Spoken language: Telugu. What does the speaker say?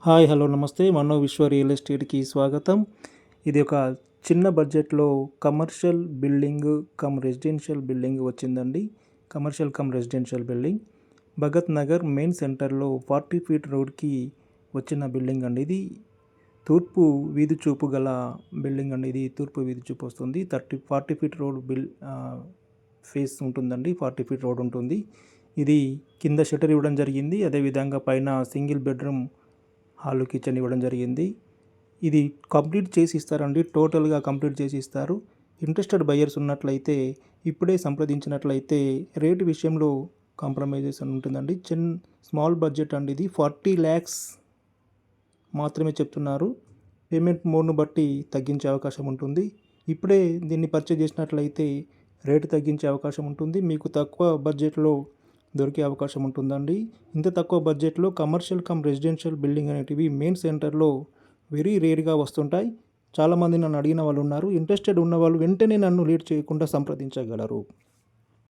హాయ్ హలో నమస్తే మనో విశ్వ రియల్ ఎస్టేట్కి స్వాగతం. ఇది ఒక చిన్న బడ్జెట్లో commercial building cum residential building వచ్చిందండి. Commercial cum residential building Bhagat Nagar main సెంటర్లో 40 ఫీట్ రోడ్కి వచ్చిన బిల్డింగ్ అండి. ఇది తూర్పు వీధి చూపు గల బిల్డింగ్ అండి. ఇది తూర్పు వీధి చూపు వస్తుంది. 40 ఫీట్ రోడ్ ఫేస్ ఉంటుందండి. 40 ఫీట్ రోడ్ ఉంటుంది. ఇది కింద షట్టర్ ఇవ్వడం జరిగింది. అదేవిధంగా పైన సింగిల్ బెడ్రూమ్ హాల్ కిచెన్ ఇవ్వడం జరిగింది. ఇది కంప్లీట్ చేసి ఇస్తారండి. టోటల్గా కంప్లీట్ చేసి ఇస్తారు. ఇంట్రెస్టెడ్ బయర్స్ ఉన్నట్లయితే ఇప్పుడే సంప్రదించినట్లయితే రేటు విషయంలో కాంప్రమైజేషన్ ఉంటుందండి. స్మాల్ బడ్జెట్ అండి. ఇది 40 lakhs మాత్రమే చెప్తున్నారు. పేమెంట్ మోడ్ను బట్టి తగ్గించే అవకాశం ఉంటుంది. ఇప్పుడే దీన్ని పర్చేజ్ చేసినట్లయితే రేటు తగ్గించే అవకాశం ఉంటుంది. మీకు తక్కువ బడ్జెట్లో దొరికే అవకాశం ఉంటుందండి. ఇంత తక్కువ బడ్జెట్లో కమర్షియల్ కమ్ రెసిడెన్షియల్ బిల్డింగ్ అనేటివి మెయిన్ సెంటర్లో వెరీ రేర్గా వస్తుంటాయి. చాలామంది నన్ను అడిగిన వాళ్ళు ఉన్నారు. ఇంట్రెస్టెడ్ ఉన్నవాళ్ళు వెంటనే నన్ను లేట్ చేయకుండా సంప్రదించగలరు.